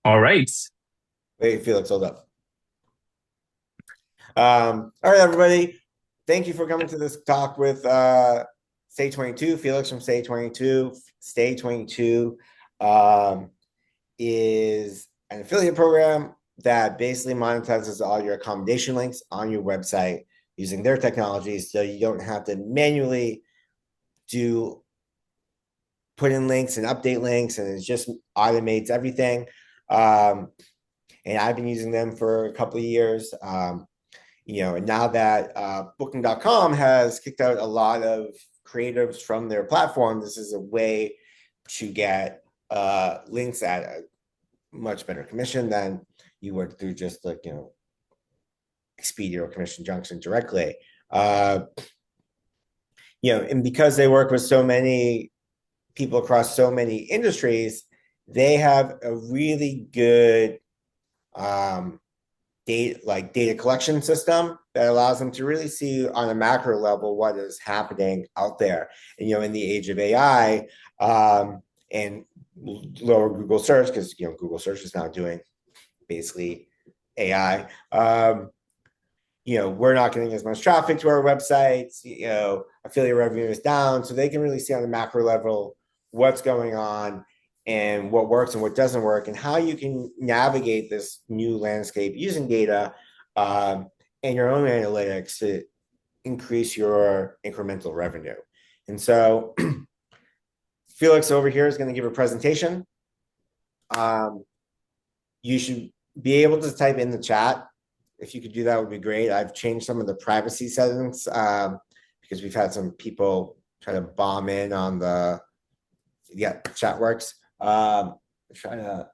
All right. Wait, Felix, hold up. All right, everybody. Thank you for coming to this talk with Stay 22. Felix from Stay 22. Stay 22 um, is an affiliate program that basically monetizes all your accommodation links on your website using their technology, so you don't have to manually do put in links and update links, and it just automates everything. Um, and I've been using them for a couple of years. And now that Booking.com has kicked out a lot of creatives from their platform, this is a way to get links at a much better commission than you would through just like, Expedia or Commission Junction directly. Uh, and because they work with so many people across so many industries, they have a really good um, data collection system that allows them to really see on a macro level what is happening out there. And in the age of AI and lower Google search, because Google search is now doing basically AI. We're not getting as much traffic to our websites. Affiliate revenue is down, so they can really see on the macro level what's going on and what works and what doesn't work, and how you can navigate this new landscape using data and your own analytics to increase your incremental revenue. And so Felix over here is going to give a presentation. You should be able to type in the chat. If you could do that, would be great. I've changed some of the privacy settings because we've had some people try to bomb in on chat works. Trying to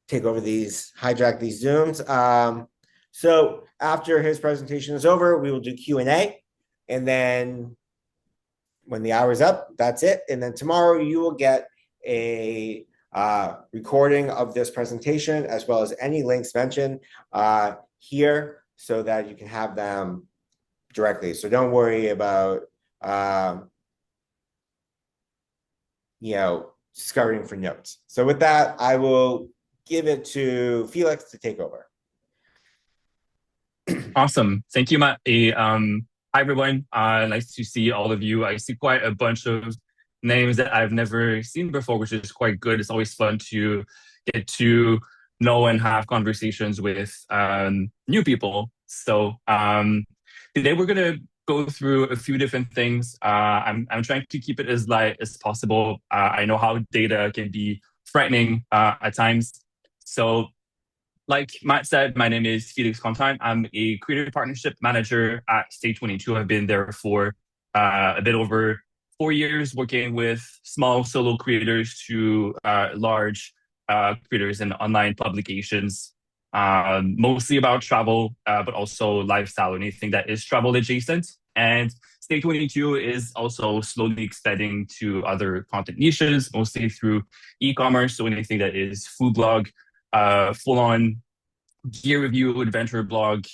take over hijack these Zooms. So after his presentation is over, we will do Q&A. And then when the hour is up, that's it. And then tomorrow you will get a recording of this presentation, as well as any links mentioned here, so that you can have them directly. So don't worry about discovering for notes. So with that, I will give it to Felix to take over. Awesome. Thank you, Matt. Hi, everyone. Nice to see all of you. I see quite a bunch of names that I've never seen before, which is quite good. It's always fun to get to know and have conversations with new people. So today we're going to go through a few different things. I'm trying to keep it as light as possible. I know how data can be frightening at times. So like Matt said, my name is Felix Contain. I'm a creative partnership manager at Stay 22. I've been there for a bit over 4 years, working with small solo creators to large creators and online publications, mostly about travel, but also lifestyle, anything that is travel adjacent. And Stay 22 is also slowly expanding to other content niches, mostly through e-commerce. So anything that is food blog, full on gear review, adventure blog,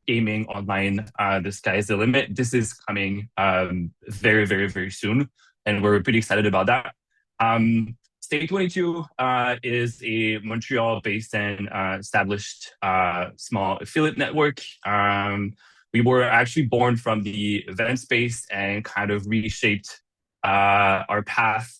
gaming online. The sky is the limit. This is coming very, very, very soon. And we're pretty excited about that. Stay 22 is a Montreal based and established small affiliate network. We were actually born from the event space and kind of reshaped our path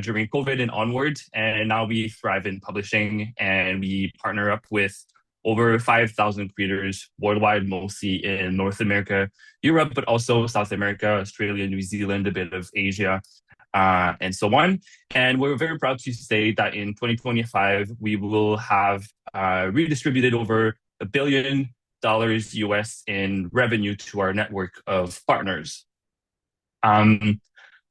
during COVID and onward. And now we thrive in publishing, and we partner up with over 5,000 creators worldwide, mostly in North America, Europe, but also South America, Australia, New Zealand, a bit of Asia, and so on. And we're very proud to say that in 2025, we will have redistributed over $1 billion US in revenue to our network of partners.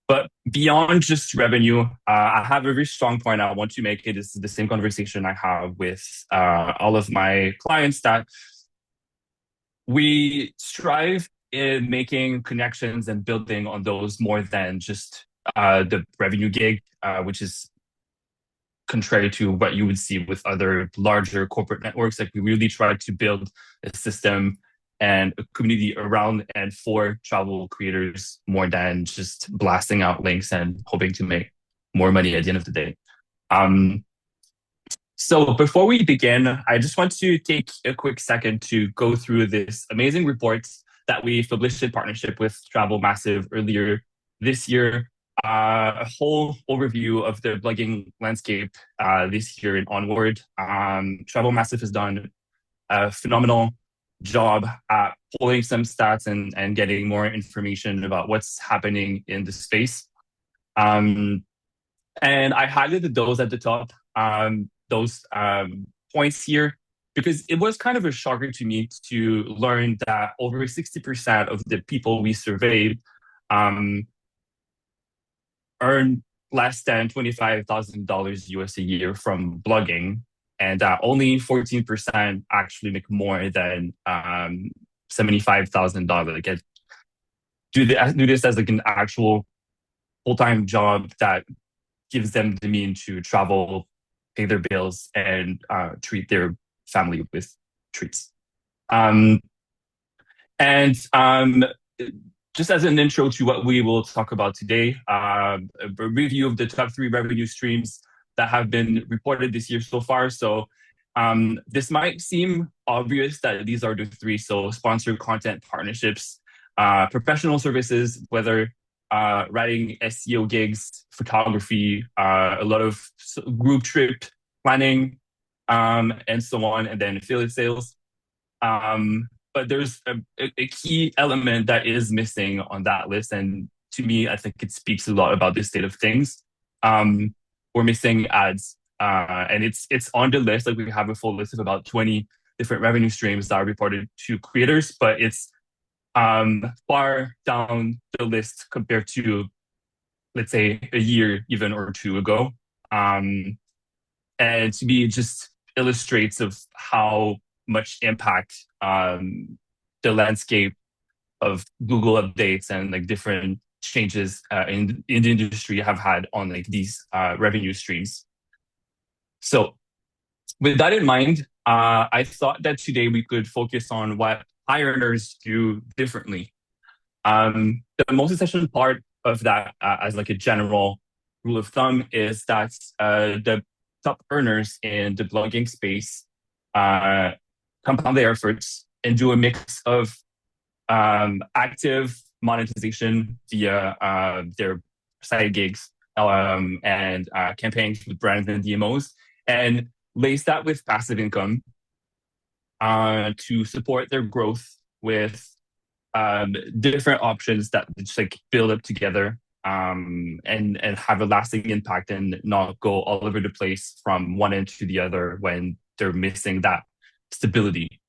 But beyond just revenue, I have a very strong point I want to make. It is the same conversation I have with all of my clients, that we strive in making connections and building on those more than just the revenue gig, which is contrary to what you would see with other larger corporate networks. Like, we really try to build a system and a community around and for travel creators more than just blasting out links and hoping to make more money at the end of the day. Um, So before we begin, I just want to take a quick second to go through this amazing report that we published in partnership with Travel Massive earlier this year. A whole overview of the blogging landscape this year and onward. Travel Massive has done a phenomenal job at pulling some stats and getting more information about what's happening in the space. And I highlighted those at the top, those points here, because it was kind of a shocker to me to learn that over 60% of the people we surveyed earn less than $25,000 US a year from blogging, and only 14% actually make more than $75,000. Like, do this as like an actual full-time job that gives them the means to travel, pay their bills, and treat their family with treats. Just as an intro to what we will talk about today, a review of the top 3 revenue streams that have been reported this year so far. So this might seem obvious that these are the 3. So sponsored content partnerships, professional services, whether writing, SEO gigs, photography, a lot of group trip planning, and so on, and then affiliate sales. But there's a key element that is missing on that list, and to me, I think it speaks a lot about the state of things. We're missing ads, and it's on the list. Like, we have a full list of about 20 different revenue streams that are reported to creators, but it's far down the list compared to, let's say, a year even or 2 ago. And to me, it just illustrates of how much impact the landscape of Google updates and like different changes in the industry have had on like these revenue streams. So with that in mind, I thought that today we could focus on what high earners do differently. The most essential part of that, as like a general rule of thumb, is that the top earners in the blogging space compound their efforts and do a mix of active monetization via their side gigs and campaigns with brands and DMOs, and lace that with passive income to support their growth with different options that just like build up together and have a lasting impact and not go all over the place from one end to the other when they're missing that stability.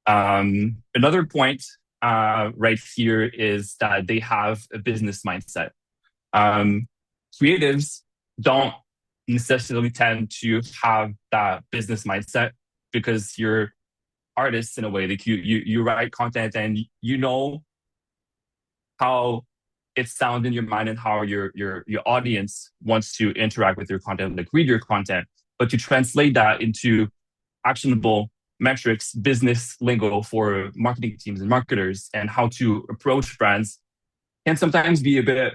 Another point right here is that they have a business mindset. Creatives don't necessarily tend to have that business mindset because you're artists in a way. Like, you write content and you know how it sounds in your mind and how your audience wants to interact with your content, like read your content. But to translate that into actionable metrics, business lingo for marketing teams and marketers, and how to approach brands can sometimes be a bit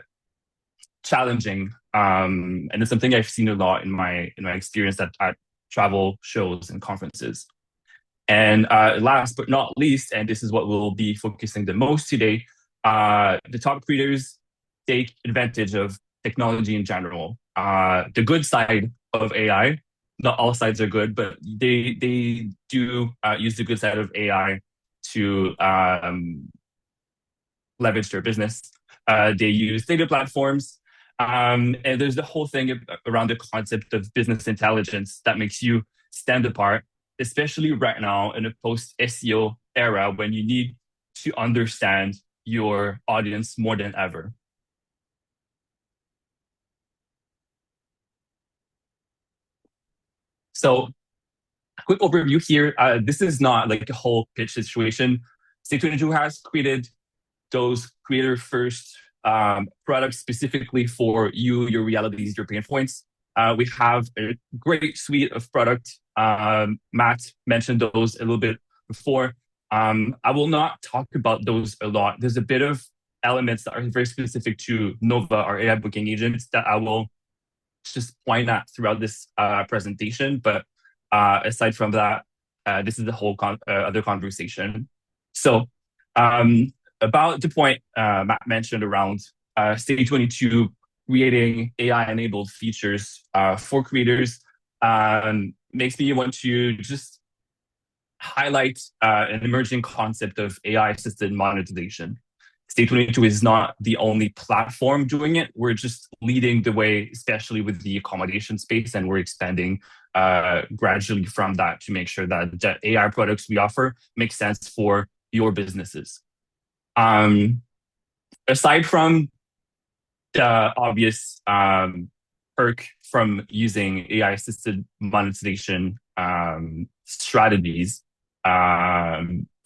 challenging. And it's something I've seen a lot in my experience at travel shows and conferences. And last but not least, and this is what we'll be focusing the most today, the top creators take advantage of technology in general. The good side of AI, not all sides are good, but they do use the good side of AI to leverage their business. They use data platforms, and there's the whole thing around the concept of business intelligence that makes you stand apart, especially right now in a post-SEO era when you need to understand your audience more than ever. So, quick overview here. This is not like a whole pitch situation. Stay22 has created those creator-first products specifically for you, your realities, your pain points. We have a great suite of product. Matt mentioned those a little bit before. I will not talk about those a lot. There's a bit of elements that are very specific to Nova, our AI booking agents, that I will just point at throughout this presentation. But Aside from that, this is the whole other conversation. So, um, about the point Matt mentioned around Stage 22 creating AI-enabled features for creators, makes me want to just highlight an emerging concept of AI-assisted monetization. Stage 22 is not the only platform doing it. We're just leading the way, especially with the accommodation space, and we're expanding gradually from that to make sure that the AI products we offer make sense for your businesses. Aside from the obvious perk from using AI-assisted monetization strategies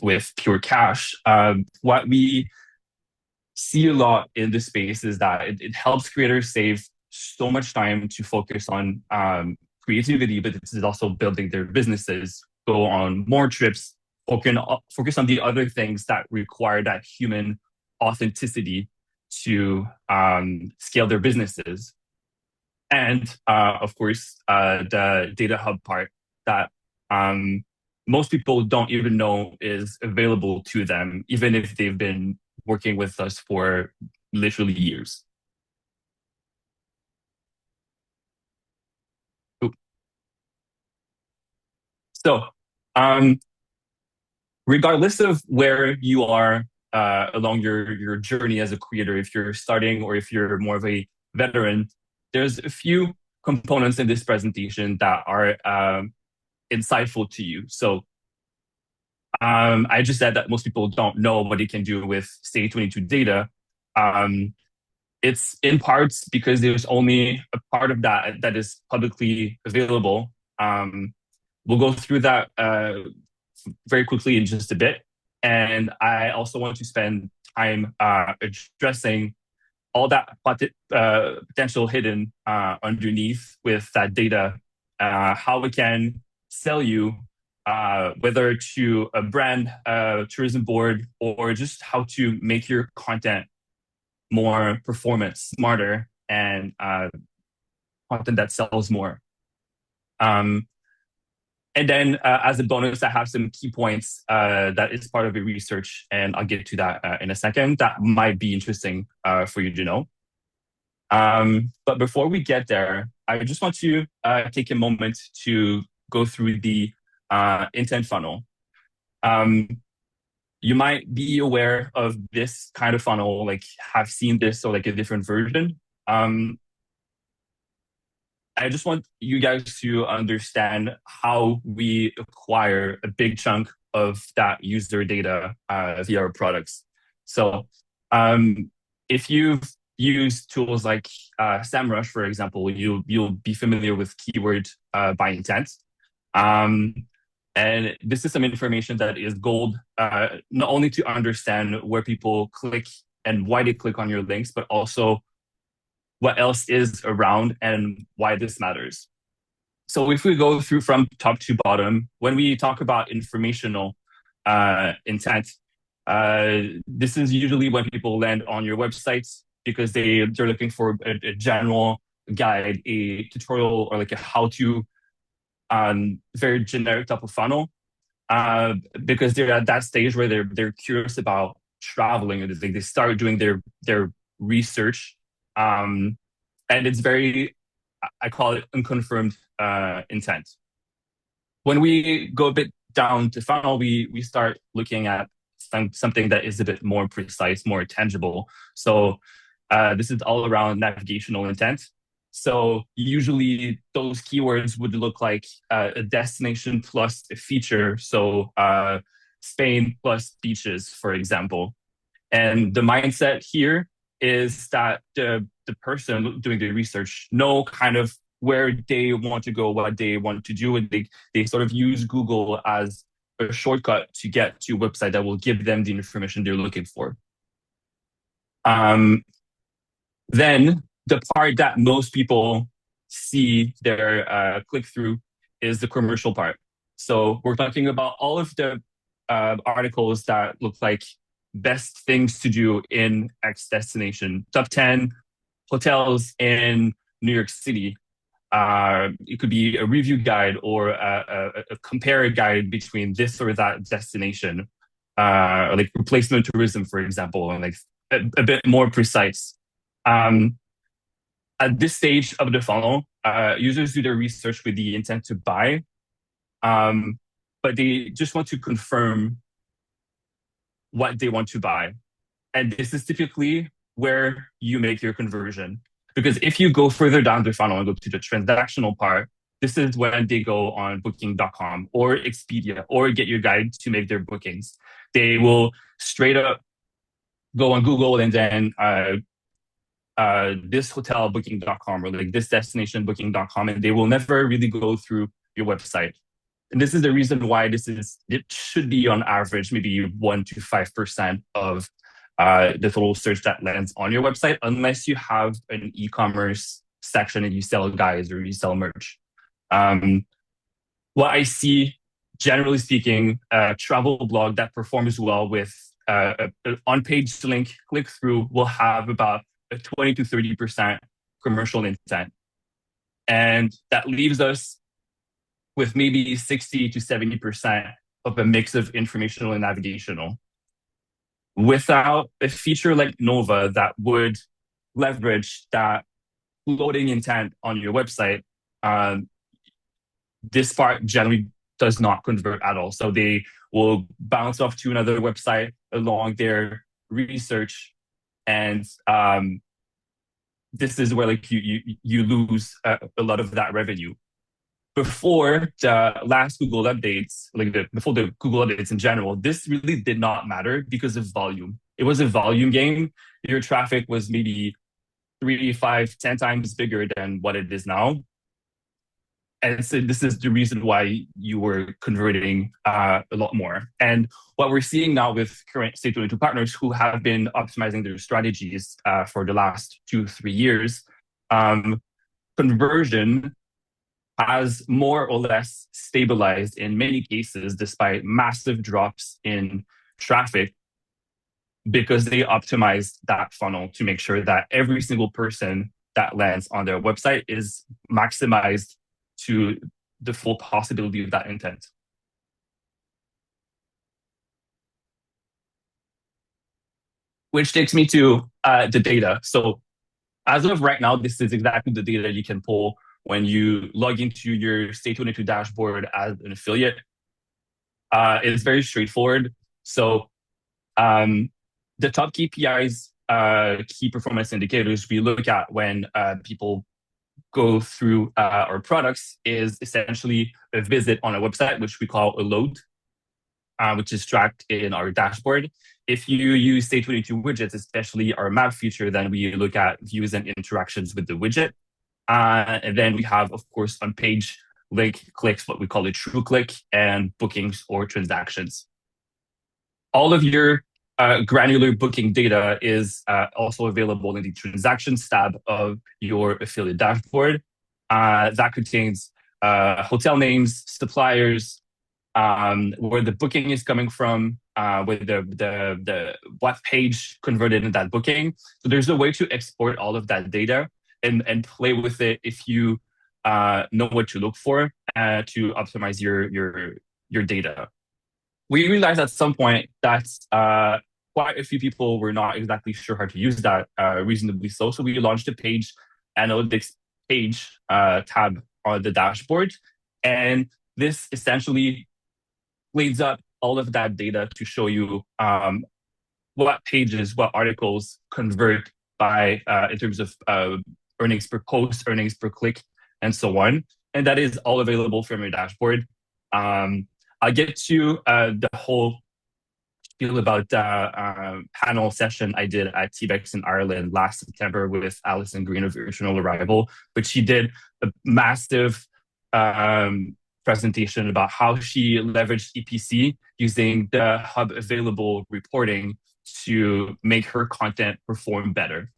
with pure cash, what we see a lot in this space is that it helps creators save so much time to focus on creativity, but this is also building their businesses, go on more trips, focus on the other things that require that human authenticity to scale their businesses. And of course, the data hub part that most people don't even know is available to them, even if they've been working with us for literally years. So, regardless of where you are along your journey as a creator, if you're starting or if you're more of a veteran, there's a few components in this presentation that are insightful to you. So I just said that most people don't know what it can do with Stage 22 data. It's in parts because there's only a part of that that is publicly available. We'll go through that very quickly in just a bit. And I also want to spend time addressing all that potential hidden underneath with that data, how it can sell you, whether to a brand, tourism board, or just how to make your content more performance, smarter, and content that sells more. And then as a bonus, I have some key points that is part of the research, and I'll get to that in a second. That might be interesting for you to know. But before we get there, I just want to take a moment to go through the intent funnel. You might be aware of this kind of funnel, like have seen this or like a different version. I just want you guys to understand how we acquire a big chunk of that user data via our products. So if you've used tools like SEMrush, for example, you'll be familiar with keyword by intent. And this is some information that is gold, not only to understand where people click and why they click on your links, but also what else is around and why this matters. So if we go through from top to bottom, when we talk about informational intent, this is usually when people land on your websites because they're looking for a general guide, a tutorial, or like a how-to, very generic type of funnel, because they're at that stage where they're curious about traveling, and they start doing their research. And it's very, I call it unconfirmed intent. When we go a bit down to funnel, we start looking at something that is a bit more precise, more tangible. So this is all around navigational intent. So usually those keywords would look like a destination plus a feature. So Spain plus beaches, for example. And the mindset here is that the person doing the research know kind of where they want to go, what they want to do, and they sort of use Google as a shortcut to get to a website that will give them the information they're looking for. Then the part that most people see their click through is the commercial part. So we're talking about all of the articles that look like best things to do in X destination, top 10 hotels in New York City. It could be a review guide or a compare guide between this or that destination, like replacement tourism, for example, and like a bit more precise. Um, at this stage of the funnel, users do their research with the intent to buy, um, but they just want to confirm what they want to buy. And this is typically where you make your conversion. Because if you go further down the funnel and go to the transactional part, this is when they go on booking.com or Expedia or Get Your Guide to make their bookings. They will straight up go on Google and then this hotel booking.com or like this destination booking.com, and they will never really go through your website. And this is the reason why it should be on average maybe 1 to 5% of the total search that lands on your website, unless you have an e-commerce section and you sell guides or you sell merch. What I see, generally speaking, a travel blog that performs well with an on-page link click-through will have about a 20 to 30% commercial intent. And that leaves us with maybe 60 to 70% of a mix of informational and navigational. Without a feature like Nova that would leverage that loading intent on your website, this part generally does not convert at all. So they will bounce off to another website along their research, and this is where like you lose a lot of that revenue. Before the last Google updates, before the Google updates in general, this really did not matter because of volume. It was a volume game. Your traffic was maybe 3, 5, 10 times bigger than what it is now. And so this is the reason why you were converting a lot more. And what we're seeing now with current Stay22 partners who have been optimizing their strategies for the last 2-3 years, conversion has more or less stabilized in many cases, despite massive drops in traffic, because they optimized that funnel to make sure that every single person that lands on their website is maximized to the full possibility of that intent. Which takes me to the data. So as of right now, this is exactly the data you can pull when you log into your Stay22 dashboard as an affiliate. It's very straightforward. So the top KPIs, key performance indicators we look at when people go through our products is essentially a visit on a website, which we call a load, which is tracked in our dashboard. If you use Stay22 widgets, especially our map feature, then we look at views and interactions with the widget. And then we have, of course, on-page link clicks, what we call a true click, and bookings or transactions. All of your granular booking data is also available in the transactions tab of your affiliate dashboard. That contains hotel names, suppliers, where the booking is coming from, with the what page converted in that booking. So there's a way to export all of that data and play with it if you know what to look for to optimize your data. We realized at some point that quite a few people were not exactly sure how to use that reasonably so. So we launched a page analytics page tab on the dashboard. And this essentially cleans up all of that data to show you what pages, what articles convert by in terms of earnings per post, earnings per click, and so on. And that is all available from your dashboard. I'll get to the whole spiel about the panel session I did at TBEX in Ireland last September with Alison Green of Original Arrival, but she did a massive presentation about how she leveraged EPC using the hub available reporting to make her content perform better.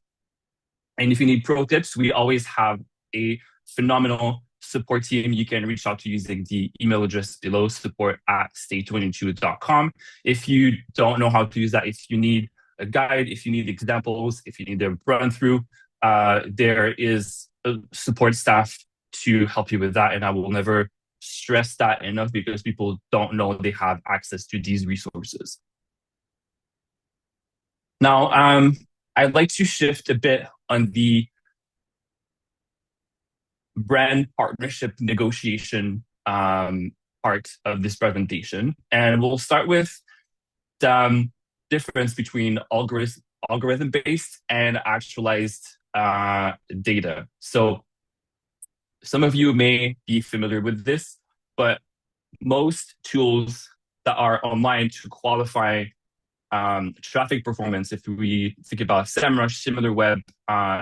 And if you need pro tips, we always have a phenomenal support team you can reach out to using the email address below, support@stay22.com. If you don't know how to use that, if you need a guide, if you need examples, if you need a run through, there is a support staff to help you with that. And I will never stress that enough because people don't know they have access to these resources. Now, I'd like to shift a bit on the brand partnership negotiation part of this presentation. And we'll start with the difference between algorithm-based and actualized data. So some of you may be familiar with this, but most tools that are online to qualify traffic performance, if we think about SEMrush, SimilarWeb,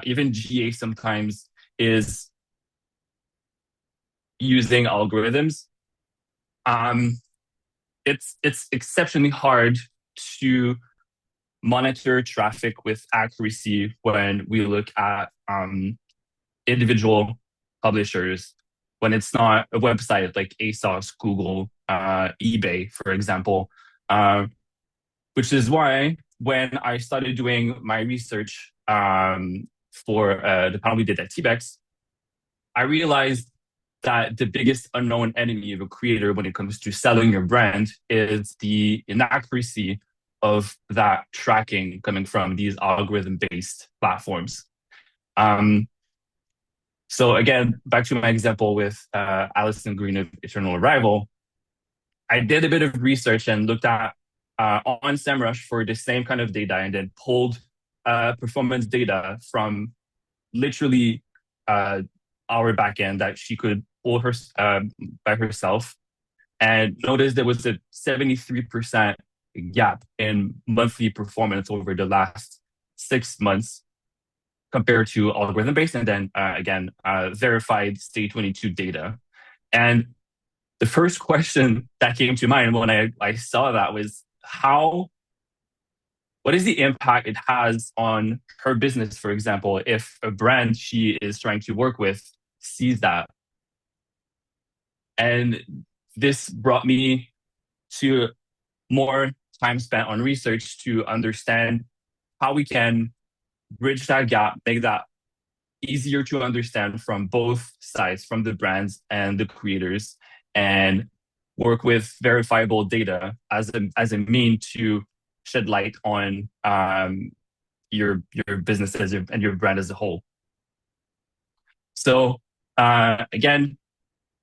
even GA sometimes is using algorithms. It's exceptionally hard to monitor traffic with accuracy when we look at individual publishers, when it's not a website like ASOS, Google, eBay, for example. Which is why when I started doing my research for the panel we did at TBEX, I realized that the biggest unknown enemy of a creator when it comes to selling your brand is the inaccuracy of that tracking coming from these algorithm-based platforms. So again, back to my example with Alison Green of Eternal Arrival, I did a bit of research and looked at on SEMrush for the same kind of data and then pulled performance data from literally our backend that she could pull her by herself, and noticed there was a 73% gap in monthly performance over the last 6 months compared to algorithm-based and then again verified Stay22 data. And the first question that came to mind when I saw that was what is the impact it has on her business, for example, if a brand she is trying to work with sees that. And this brought me to more time spent on research to understand how we can bridge that gap, make that easier to understand from both sides, from the brands and the creators, and work with verifiable data as a mean to shed light on your businesses and your brand as a whole. So again,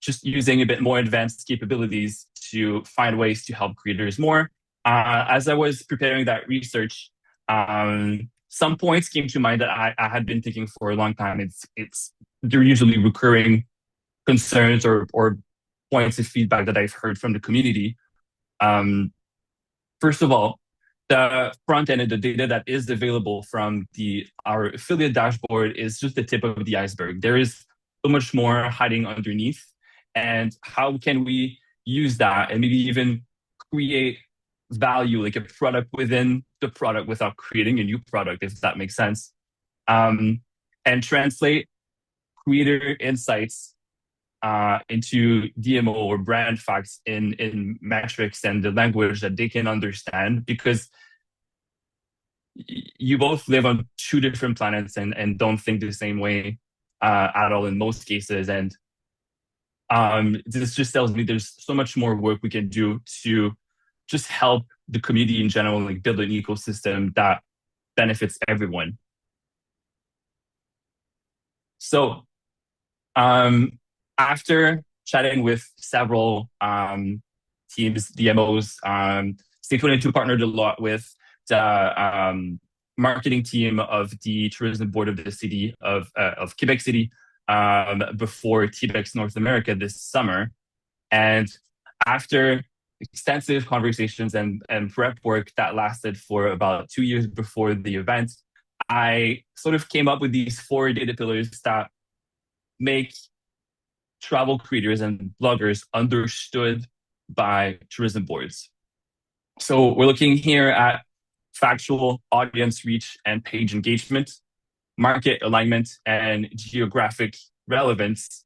just using a bit more advanced capabilities to find ways to help creators more. As I was preparing that research, some points came to mind that I had been thinking for a long time. They're usually recurring concerns or points of feedback that I've heard from the community. First of all, the front end of the data that is available from our affiliate dashboard is just the tip of the iceberg. There is so much more hiding underneath. And how can we use that and maybe even create value, like a product within the product without creating a new product, if that makes sense? And translate creator insights into DMO or brand facts in metrics and the language that they can understand, because you both live on two different planets and don't think the same way at all in most cases. And this just tells me there's so much more work we can do to just help the community in general, like build an ecosystem that benefits everyone. So after chatting with several teams, DMOs, Stay22 partnered a lot with the marketing team of the tourism board of the city of Quebec City before TBEX North America this summer. And after extensive conversations and prep work that lasted for about 2 years before the event, I sort of came up with these 4 data pillars that make travel creators and bloggers understood by tourism boards. So we're looking here at factual audience reach and page engagement, market alignment and geographic relevance,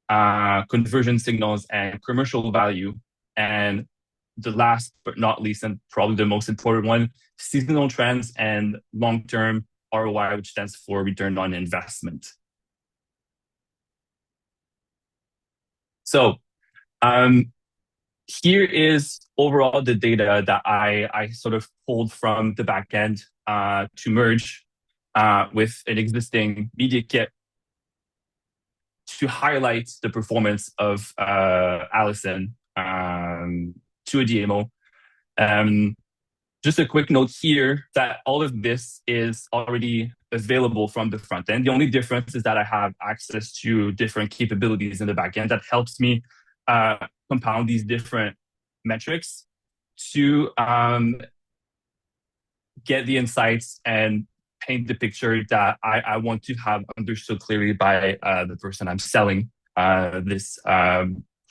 conversion signals and commercial value, and the last but not least, and probably the most important one, seasonal trends and long-term ROI, which stands for return on investment. So um, here is overall the data that I sort of pulled from the backend to merge with an existing media kit to highlight the performance of Allison to a DMO. Um, just a quick note here that all of this is already available from the front end. The only difference is that I have access to different capabilities in the back end that helps me compound these different metrics to get the insights and paint the picture that I want to have understood clearly by the person I'm selling this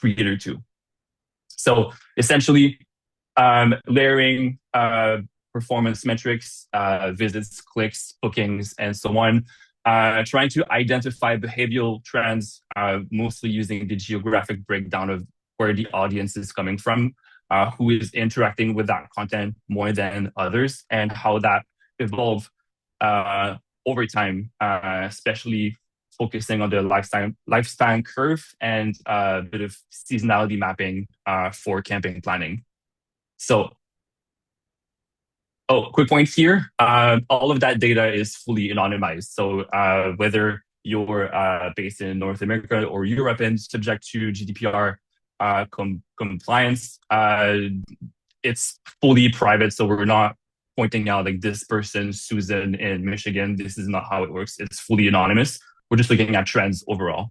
creator to. So essentially, layering performance metrics, visits, clicks, bookings, and so on. Trying to identify behavioral trends, mostly using the geographic breakdown of where the audience is coming from, who is interacting with that content more than others, and how that evolve over time, especially focusing on the lifespan curve and a bit of seasonality mapping for campaign planning. So, quick point here. All of that data is fully anonymized. So whether you're based in North America or Europe and subject to GDPR compliance, it's fully private. So we're not pointing out like this person, Susan in Michigan. This is not how it works. It's fully anonymous. We're just looking at trends overall.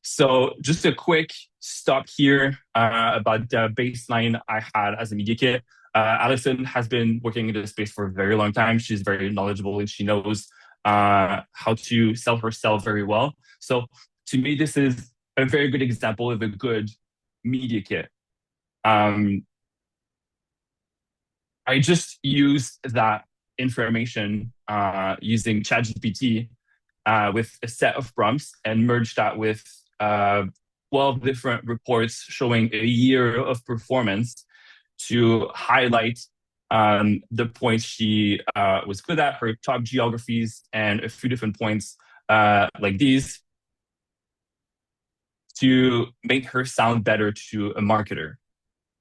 So just a quick stop here about the baseline I had as a media kit. Allison has been working in this space for a very long time. She's very knowledgeable and she knows how to sell herself very well. So to me, this is a very good example of a good media kit. I just used that information using ChatGPT with a set of prompts and merged that with 12 different reports showing a year of performance to highlight the points she was good at, her top geographies, and a few different points like these to make her sound better to a marketer.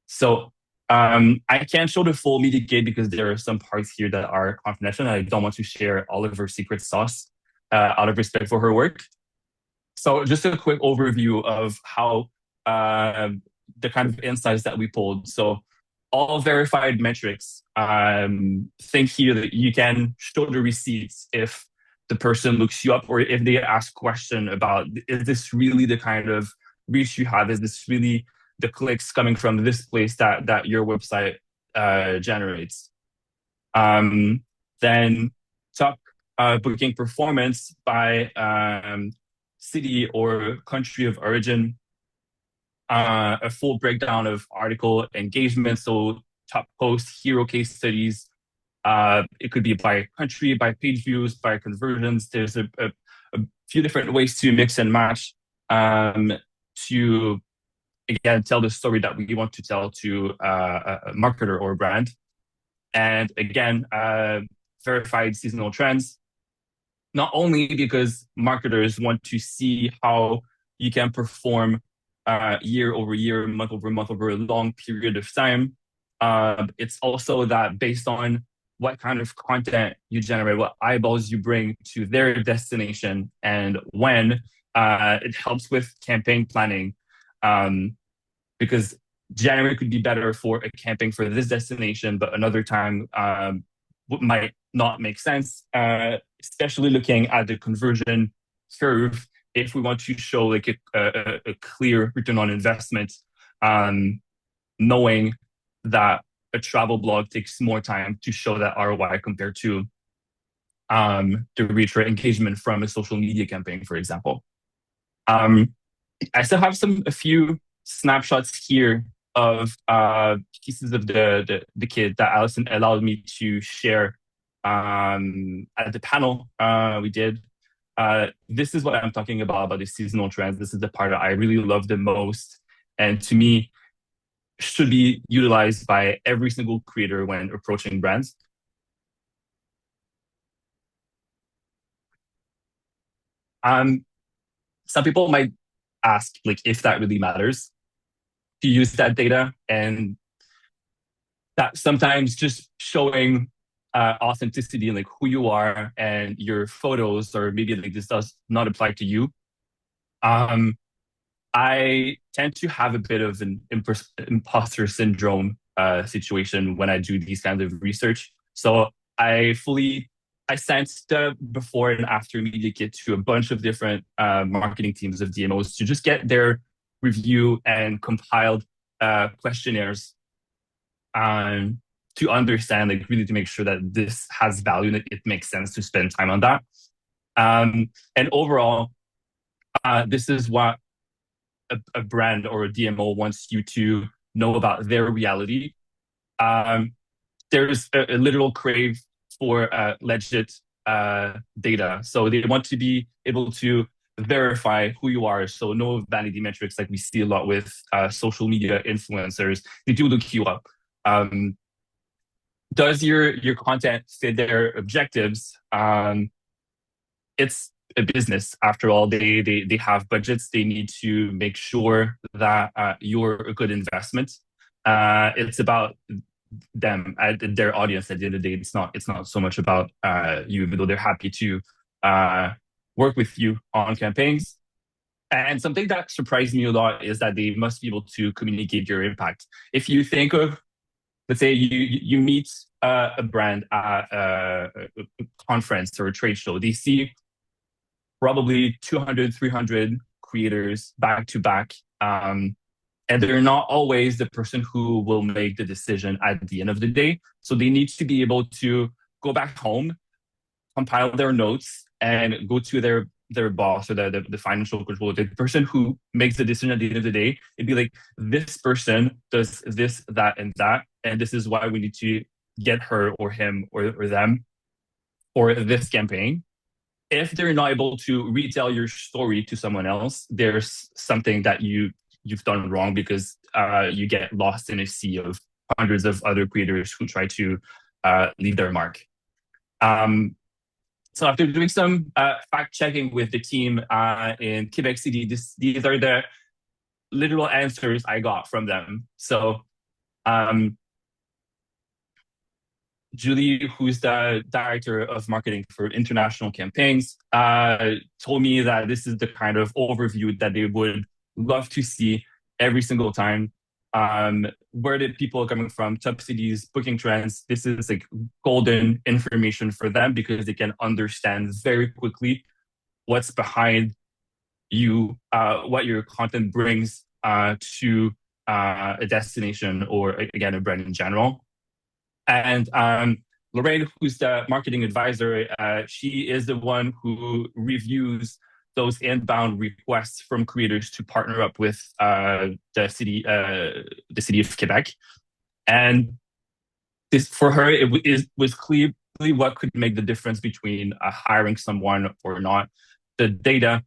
So I can't show the full media kit because there are some parts here that are confidential and I don't want to share all of her secret sauce out of respect for her work. So just a quick overview of how the kind of insights that we pulled. So all verified metrics, think here that you can show the receipts if the person looks you up or if they ask a question about, is this really the kind of reach you have? Is this really the clicks coming from this place that your website generates? Then top booking performance by city or country of origin, a full breakdown of article engagement, so top posts, hero case studies. It could be by country, by page views, by conversions. There's a few different ways to mix and match to, again, tell the story that we want to tell to a marketer or a brand. And again, verified seasonal trends, not only because marketers want to see how you can perform year over year, month over month, over a long period of time. It's also that based on what kind of content you generate, what eyeballs you bring to their destination, and when it helps with campaign planning. Because January could be better for a campaign for this destination, but another time might not make sense, especially looking at the conversion curve if we want to show like a clear return on investment, knowing that a travel blog takes more time to show that ROI compared to the reach or engagement from a social media campaign, for example. I still have a few snapshots here of pieces of the kit that Allison allowed me to share at the panel we did. This is what I'm talking about the seasonal trends. This is the part that I really love the most, and to me, should be utilized by every single creator when approaching brands. Some people might ask like if that really matters to use that data, and that sometimes just showing authenticity and like who you are and your photos, or maybe like this does not apply to you. Um, I tend to have a bit of an imposter syndrome situation when I do these kinds of research. So I fully I sent the before and after media kit to a bunch of different marketing teams of DMOs to just get their review and compiled questionnaires to understand, like really to make sure that this has value and it makes sense to spend time on that. And overall, this is what a brand or a DMO wants you to know about their reality. Um, there's a literal crave for legit data. So they want to be able to verify who you are. So no vanity metrics like we see a lot with social media influencers. They do look you up. Does your content fit their objectives? It's a business after all. They have budgets. They need to make sure that you're a good investment. It's about them, their audience. At the end of the day, it's not so much about you, even though they're happy to work with you on campaigns. And something that surprised me a lot is that they must be able to communicate your impact. If you think of, let's say you meet a brand at a conference or a trade show, they see probably 200, 300 creators back to back. And they're not always the person who will make the decision at the end of the day. So they need to be able to go back home, compile their notes, and go to their boss or the financial controller, the person who makes the decision at the end of the day. It'd be like, this person does this, that, and that. And this is why we need to get her or him or them for this campaign. If they're not able to retell your story to someone else, there's something that you've done wrong, because you get lost in a sea of hundreds of other creators who try to leave their mark. So after doing some fact checking with the team in Quebec City, these are the literal answers I got from them. So Julie, who's the director of marketing for international campaigns, told me that this is the kind of overview that they would love to see every single time. Where did people coming from, top cities, booking trends? This is like golden information for them, because they can understand very quickly what's behind you, what your content brings to a destination, or again, a brand in general. And Lorraine, who's the marketing advisor, she is the one who reviews those inbound requests from creators to partner up with the city of Quebec. And this, for her, was clearly what could make the difference between hiring someone or not. The data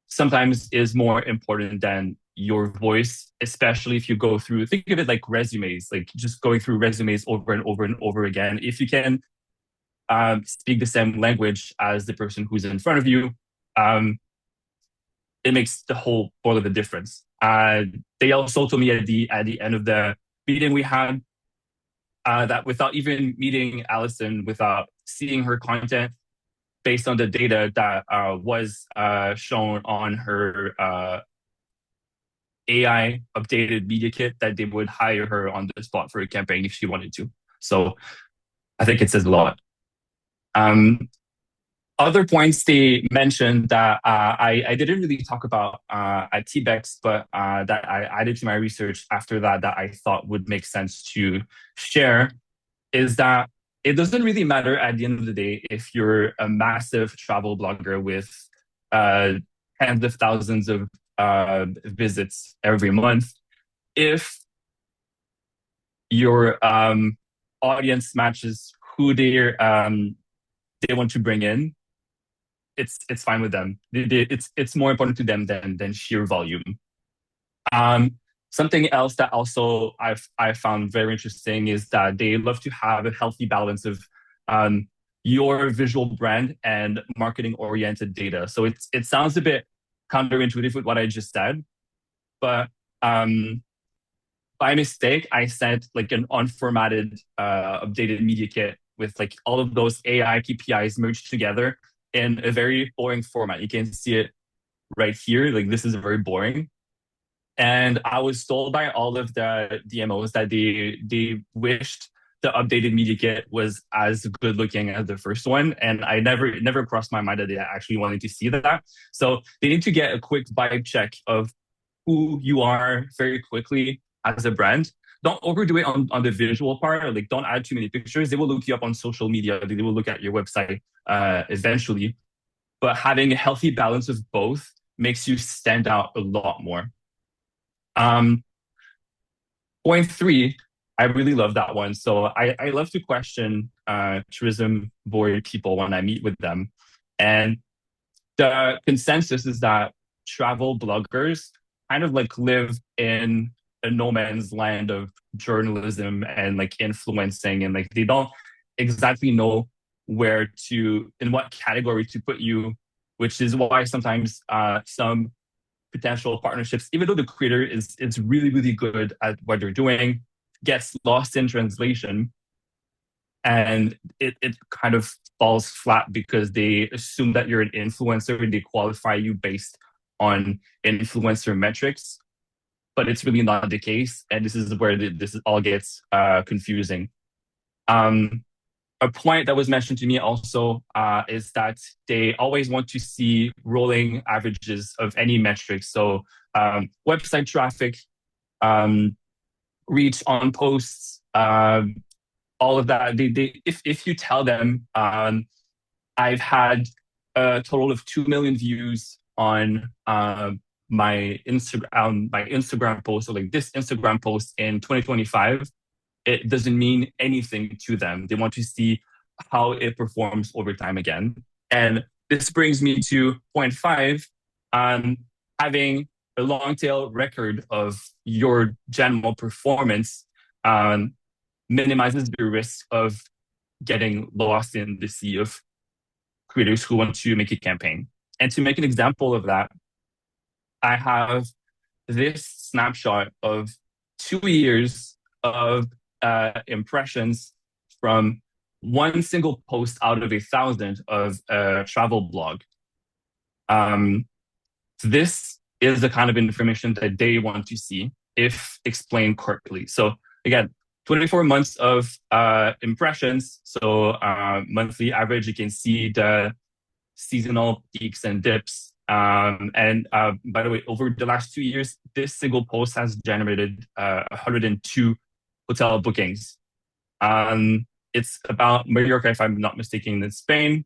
sometimes is more important than your voice, especially if you go through, think of it like resumes, like just going through resumes over and over and over again. If you can speak the same language as the person who's in front of you, it makes the whole world of a difference. They also told me at the end of the meeting we had that without even meeting Allison, without seeing her content, based on the data that was shown on her AI updated media kit, that they would hire her on the spot for a campaign if she wanted to. So I think it says a lot. Other points they mentioned that I didn't really talk about at TBEX, but that I added to my research after that I thought would make sense to share, is that it doesn't really matter at the end of the day if you're a massive travel blogger with tens of thousands of visits every month. If your audience matches who they want to bring in, it's fine with them. It's more important to them than sheer volume. Something else that also I found very interesting is that they love to have a healthy balance of your visual brand and marketing oriented data. So it sounds a bit counterintuitive with what I just said, but um, by mistake, I sent like an unformatted, updated media kit with like all of those AI KPIs merged together in a very boring format. You can see it right here. Like this is very boring. And I was told by all of the DMOs that they wished the updated media kit was as good looking as the first one. And I never it never crossed my mind that they actually wanted to see that. So they need to get a quick vibe check of who you are very quickly as a brand. Don't overdo it on the visual part. Like don't add too many pictures. They will look you up on social media. They will look at your website eventually. But having a healthy balance of both makes you stand out a lot more. Um, Point three, I really love that one. So I love to question tourism board people when I meet with them. And the consensus is that travel bloggers kind of like live in a no man's land of journalism and like influencing, and like they don't exactly know where to, in what category to put you, which is why sometimes some potential partnerships, even though the creator is really, really good at what they're doing, gets lost in translation, and it kind of falls flat because they assume that you're an influencer and they qualify you based on influencer metrics, but it's really not the case, and this is where this all gets confusing. um, a point that was mentioned to me also is that they always want to see rolling averages of any metrics. So website traffic, um, reach on posts, all of that. If you tell them I've had a total of 2 million views on my Instagram post, or like this Instagram post in 2025, it doesn't mean anything to them. They want to see how it performs over time again. And this brings me to point five, having a long tail record of your general performance minimizes the risk of getting lost in the sea of creators who want to make a campaign. And to make an example of that, I have this snapshot of 2 years of impressions from one single post out of 1,000 of a travel blog. This is the kind of information that they want to see if explained correctly. So again, 24 months of impressions. So monthly average, you can see the seasonal peaks and dips. And by the way, over the last 2 years, this single post has generated 102 hotel bookings. It's about Mallorca, if I'm not mistaken, in Spain.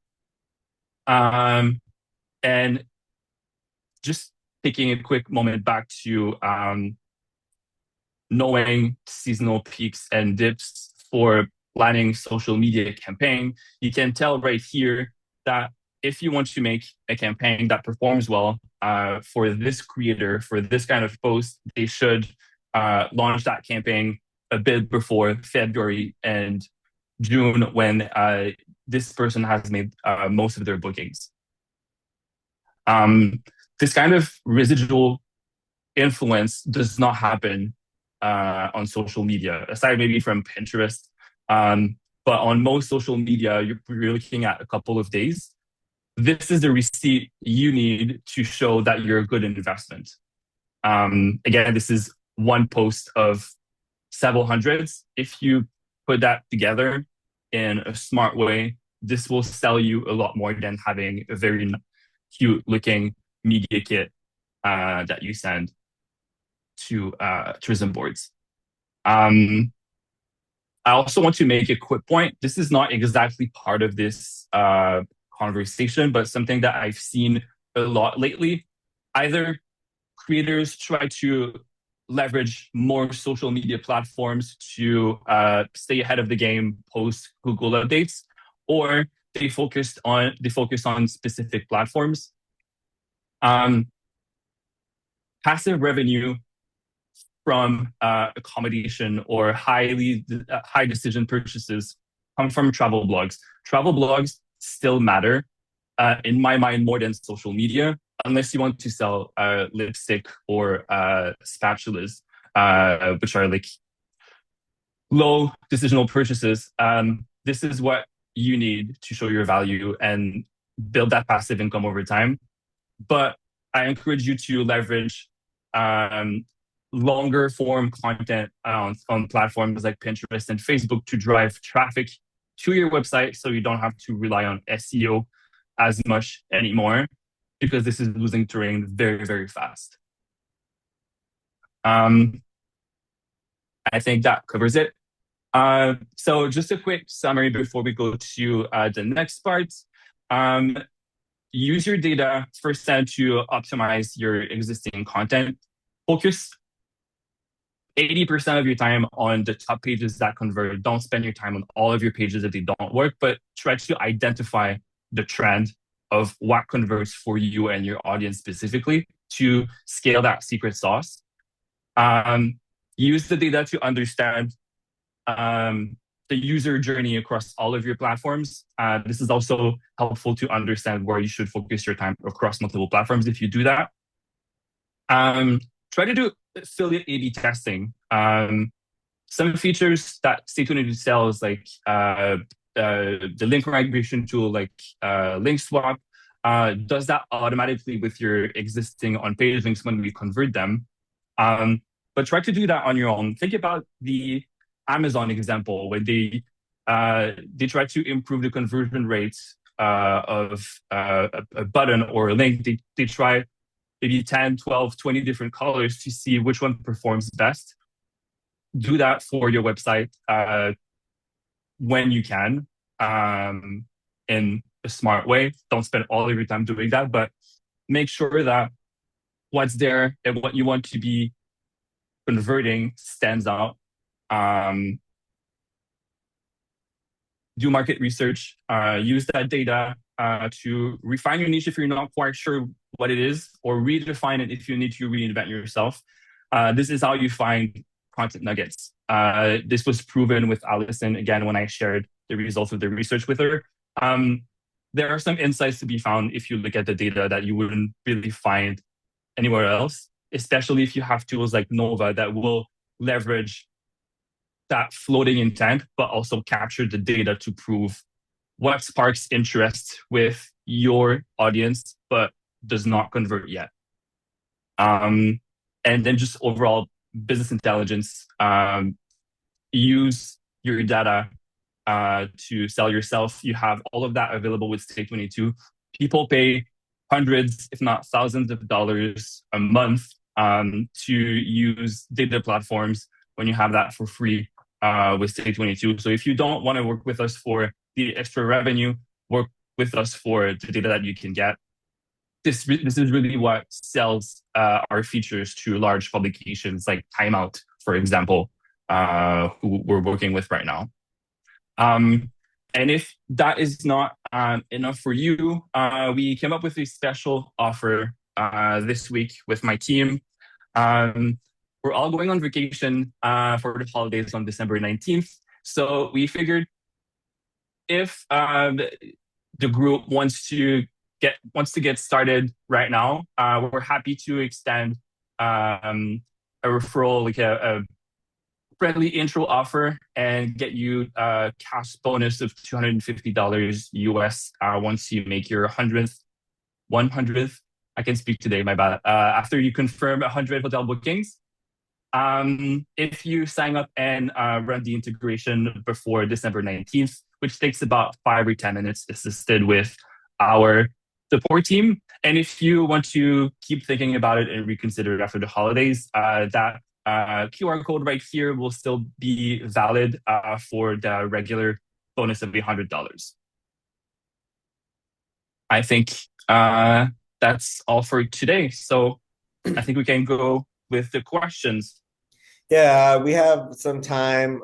And just taking a quick moment back to knowing seasonal peaks and dips for planning social media campaign, you can tell right here that if you want to make a campaign that performs well for this creator, for this kind of post, they should launch that campaign a bit before February and June, when this person has made most of their bookings. This kind of residual influence does not happen on social media, aside maybe from Pinterest. But on most social media, you're looking at a couple of days. This is the receipt you need to show that you're a good investment. Again, this is one post of several hundreds. If you put that together in a smart way, this will sell you a lot more than having a very cute looking media kit that you send to tourism boards. I also want to make a quick point. This is not exactly part of this conversation, but something that I've seen a lot lately. Either creators try to leverage more social media platforms to stay ahead of the game post Google updates, or they focus on specific platforms. Passive revenue from accommodation or high decision purchases come from travel blogs. Travel blogs still matter in my mind more than social media. unless you want to sell lipstick or spatulas, which are like low decisional purchases. This is what you need to show your value and build that passive income over time. But I encourage you to leverage um, longer form content on platforms like Pinterest and Facebook to drive traffic to your website so you don't have to rely on SEO as much anymore, because this is losing terrain very, very fast. I think that covers it. So just a quick summary before we go to the next part. Use your data first then to optimize your existing content. Focus 80% of your time on the top pages that convert. Don't spend your time on all of your pages that they don't work, but try to identify the trend of what converts for you and your audience specifically to scale that secret sauce. Use the data to understand the user journey across all of your platforms. This is also helpful to understand where you should focus your time across multiple platforms if you do that. Try to do affiliate A/B testing. Some features that Stay22 sells, like the link migration tool, like LinkSwap, does that automatically with your existing on-page links when we convert them. But try to do that on your own. Think about the Amazon example, where they try to improve the conversion rates of a button or a link. They try maybe 10, 12, 20 different colors to see which one performs best. Do that for your website when you can, in a smart way. Don't spend all of your time doing that, but make sure that what's there and what you want to be converting stands out. Do market research, use that data to refine your niche if you're not quite sure what it is, or redefine it if you need to reinvent yourself. This is how you find content nuggets. This was proven with Allison, again, when I shared the results of the research with her. There are some insights to be found if you look at the data that you wouldn't really find anywhere else, especially if you have tools like Nova that will leverage that floating intent, but also capture the data to prove what sparks interest with your audience, but does not convert yet. And then just overall business intelligence, use your data to sell yourself. You have all of that available with Stay22. People pay hundreds, if not thousands of dollars a month to use data platforms when you have that for free with Stay22. So if you don't want to work with us for the extra revenue, work with us for the data that you can get. This is really what sells our features to large publications like Time Out, for example, who we're working with right now. And if that is not enough for you, we came up with a special offer this week with my team. We're all going on vacation for the holidays on December 19th. So we figured if the group wants to get started right now, we're happy to extend a referral, like a friendly intro offer, and get you a cash bonus of $250 US once you make your 100th. I can speak today, my bad. After you confirm 100 hotel bookings. If you sign up and run the integration before December 19th, which takes about 5 or 10 minutes, assisted with our support team. And if you want to keep thinking about it and reconsider it after the holidays, that QR code right here will still be valid for the regular bonus of $100. I think that's all for today. So I think we can go with the questions. Yeah, we have some time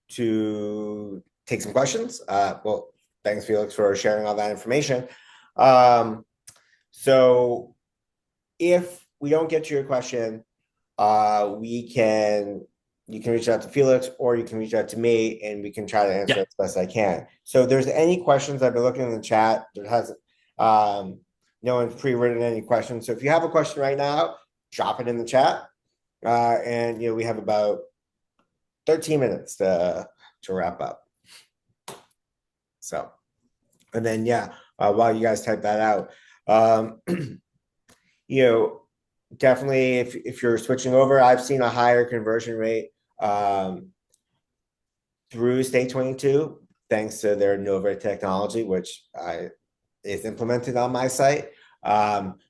to take some questions. Well, thanks, Felix, for sharing all that information. So if we don't get to your question, you can reach out to Felix, or you can reach out to me, and we can try to answer as best I can. So if there's any questions, I've been looking in the chat. There hasn't, no one's pre-written any questions. So if you have a question right now, drop it in the chat. And we have about 13 minutes to wrap up. So, and then while you guys type that out, definitely if you're switching over, I've seen a higher conversion rate through Stay 22 thanks to their Nova technology, which is implemented on my site.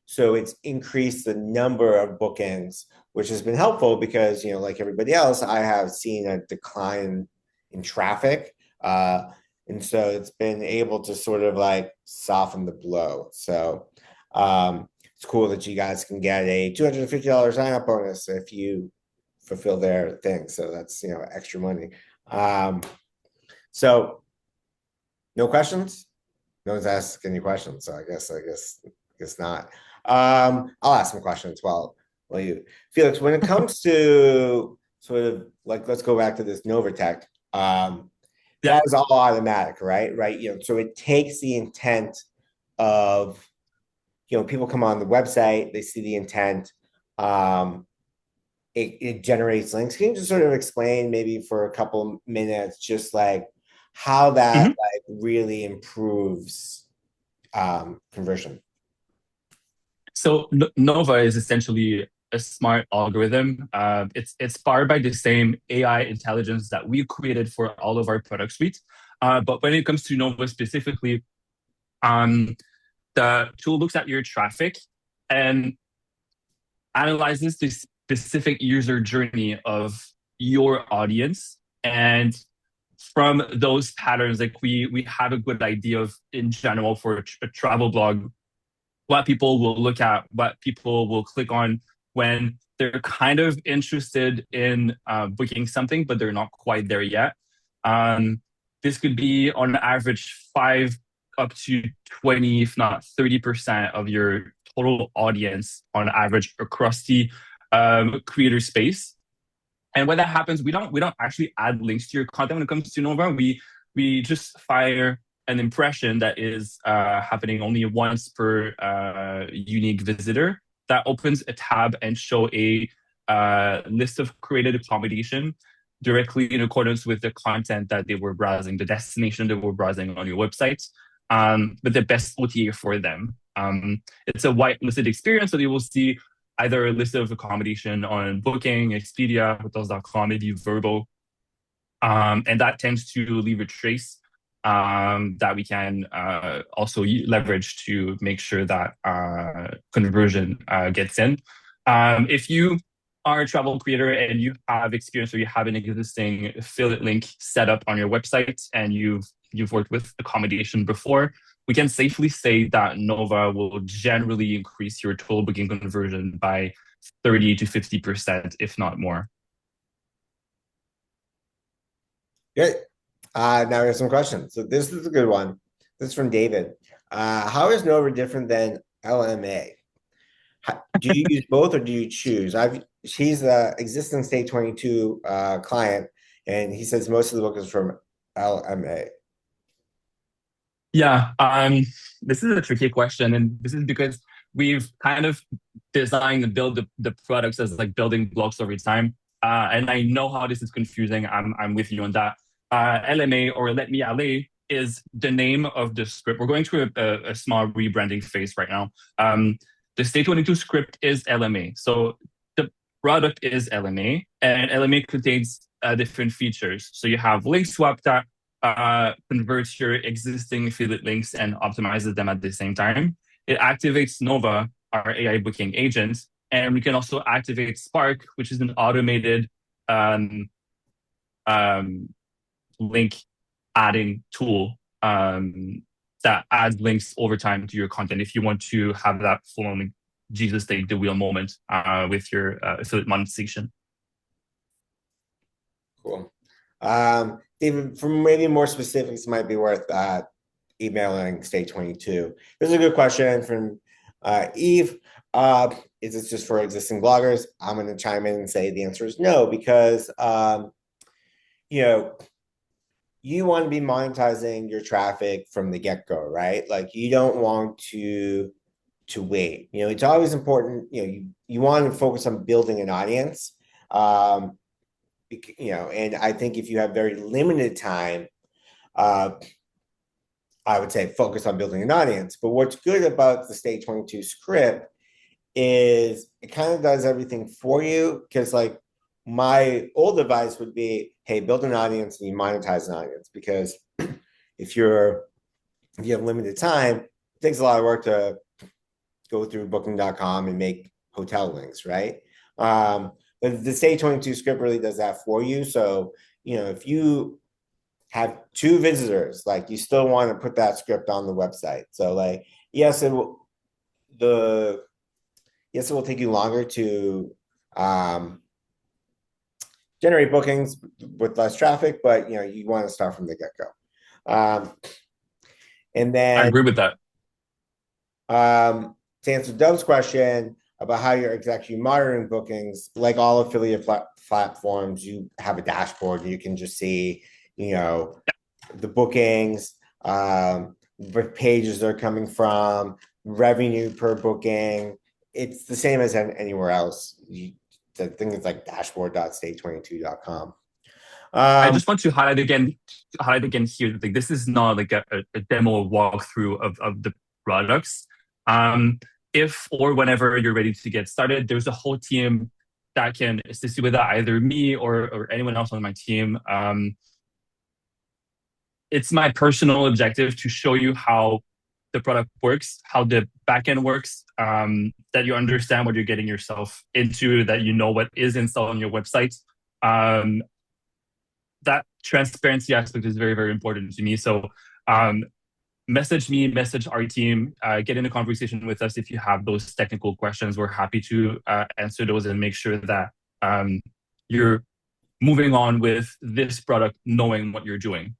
So it's increased the number of bookings, which has been helpful because, like everybody else, I have seen a decline in traffic. And so it's been able to sort of like soften the blow. So it's cool that you guys can get a $250 sign-up bonus if you fulfill their thing. So that's, extra money. So no questions? No one's asked any questions, so I guess not. I'll ask some questions while you, Felix, when it comes to sort of like, let's go back to this Novatech. That is all automatic, right? So it takes the intent of, people come on the website, they see the intent, it generates links. Can you just sort of explain maybe for a couple minutes, just like how that like really improves conversion? So Nova is essentially a smart algorithm. It's powered by the same AI intelligence that we created for all of our product suite. But when it comes to Nova specifically, the tool looks at your traffic and analyzes the specific user journey of your audience. And from those patterns, like we have a good idea of, in general, for a travel blog, what people will look at, what people will click on when they're kind of interested in booking something, but they're not quite there yet. This could be on average 5 up to 20, if not 30% of your total audience on average across the creator space. And when that happens, we don't actually add links to your content when it comes to Nova. We just fire an impression that is happening only once per unique visitor that opens a tab and show a list of created accommodation directly in accordance with the content that they were browsing, the destination they were browsing on your website, but the best OTA for them. It's a whitelisted experience, so they will see either a list of accommodation on Booking, Expedia, Hotels.com, maybe Vrbo, and that tends to leave a trace that we can also leverage to make sure that conversion gets in. If you are a travel creator and you have experience or you have an existing affiliate link set up on your website and you've worked with accommodation before, we can safely say that Nova will generally increase your total booking conversion by 30 to 50%, if not more. Good. Now we have some questions. So this is a good one. This is from David. How is Nova different than LMA? Do you use both or do you choose? He's the existing Stay 22 client, and he says most of the book is from LMA. Yeah, this is a tricky question, and this is because we've kind of designed and build the products as like building blocks over time. And I know how this is confusing. I'm with you on that. LMA, or Let Me LA, is the name of the script. We're going through a small rebranding phase right now. The Stay 22 script is LMA. So the product is LMA, and LMA contains different features. So you have link swap that converts your existing affiliate links and optimizes them at the same time. It activates Nova, our AI booking agent, and we can also activate Spark, which is an automated link adding tool that adds links over time to your content if you want to have that full Jesus take the wheel moment with your affiliate monetization. Cool. David, for maybe more specifics, might be worth emailing Stay 22. This is a good question from Eve. Is this just for existing bloggers? I'm going to chime in and say the answer is no, because you want to be monetizing your traffic from the get-go, right? Like you don't want to to wait. It's always important. You want to focus on building an audience. Um, and I think if you have very limited time, uh, I would say focus on building an audience. But what's good about the Stage 22 script is it kind of does everything for you. Because like my old advice would be, hey, build an audience and you monetize an audience. Because if you have limited time, it takes a lot of work to go through booking.com and make hotel links, right? But the Stage 22 script really does that for you. So, if you have two visitors, like you still want to put that script on the website. So like, yes, it will take you longer to generate bookings with less traffic, but you want to start from the get-go. And I then agree with that. to answer Dove's question about how you're exactly monitoring bookings, like all affiliate platforms, you have a dashboard. You can just see, the bookings, what pages they're coming from, revenue per booking. It's the same as anywhere else. The thing is like dashboard.stage22.com. I just want to highlight again here. Like this is not like a demo walkthrough of the products. If or whenever you're ready to get started, there's a whole team that can assist you with that, either me or anyone else on my team. It's my personal objective to show you how the product works, how the backend works, that you understand what you're getting yourself into, that you know what is installed on your website. That transparency aspect is very, very important to me. So message me, message our team, get in a conversation with us if you have those technical questions. We're happy to answer those and make sure that you're moving on with this product knowing what you're doing.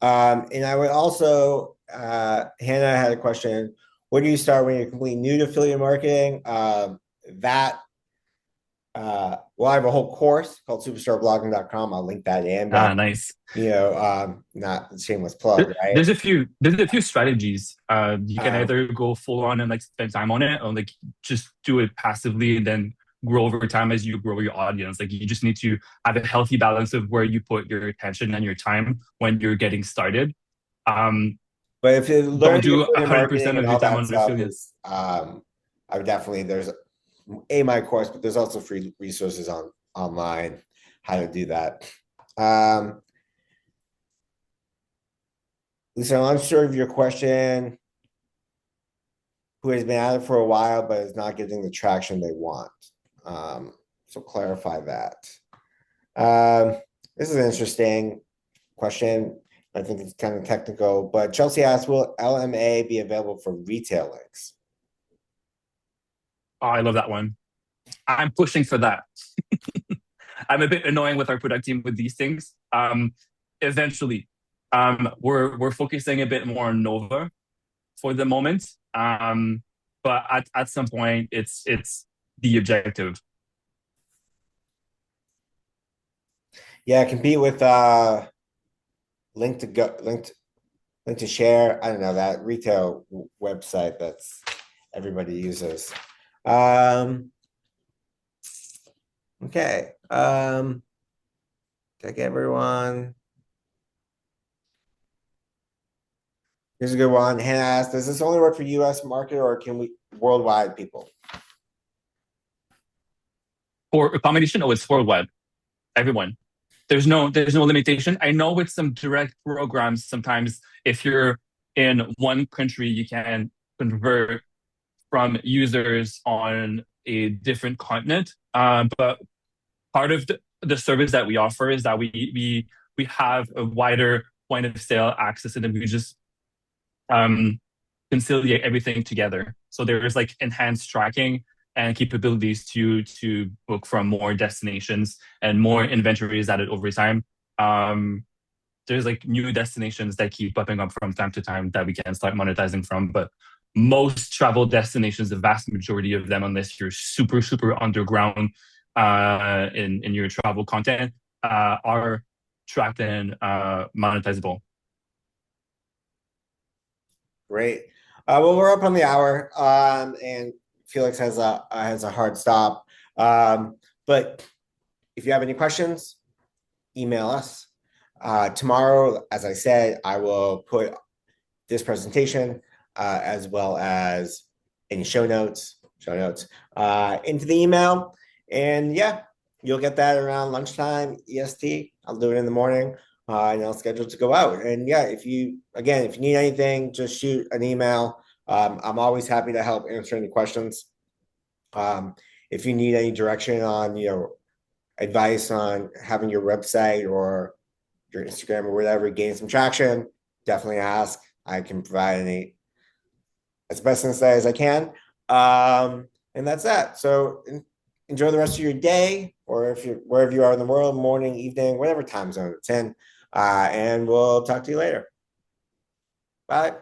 And I would also, Hannah had a question. Where do you start when you're completely new to affiliate marketing? Well, I have a whole course called superstarblogging.com. I'll link that in. But, Nice. Not a shameless plug, right? There's a few strategies. You can either go full on and like spend time on it, or like just do it passively and then grow over time as you grow your audience. Like you just need to have a healthy balance of where you put your attention and your time when you're getting started. But if you're Don't learning do affiliate 100% marketing of and your all time that on stuff affiliates. I would definitely, there's my course, but there's also free resources online how to do that. Lisa, I'm unsure of your question. Who has been at it for a while but is not getting the traction they want? So clarify that. This is an interesting question. I think it's kind of technical, but Chelsea asked, will LMA be available for retail links? Oh, I love that one. I'm pushing for that. I'm a bit annoying with our product team with these things. Eventually, we're focusing a bit more on Nova for the moment. But at some point, it's the objective. Yeah, compete with link to share. I don't know, that retail website that's everybody uses. Okay. Check everyone. Here's a good one. Hannah asked, does this only work for US market or can we worldwide people? For accommodation, it's worldwide. Everyone. There's no limitation. I know with some direct programs, sometimes if you're in one country, you can convert from users on a different continent. But part of the service that we offer is that we have a wider point of sale access, and then we just conciliate everything together. So there's like enhanced tracking and capabilities to book from more destinations, and more inventory is added over time. There's like new destinations that keep popping up from time to time that we can start monetizing from. But most travel destinations, the vast majority of them, unless you're super, super underground in your travel content, are tracked and monetizable. Great. Well, we're up on the hour, and Felix has a hard stop. But if you have any questions, email us. Tomorrow, as I said, I will put this presentation as well as any show notes into the email. And yeah, you'll get that around lunchtime EST. I'll do it in the morning, and I'll schedule to go out. And yeah, if you need anything, just shoot an email. I'm always happy to help answer any questions. If you need any direction on, advice on having your website or your Instagram or whatever gain some traction, definitely ask. I can provide any as best insight as I can. And that's that. So enjoy the rest of your day, or if you're wherever you are in the world, morning, evening, whatever time zone it's in. And we'll talk to you later. Bye.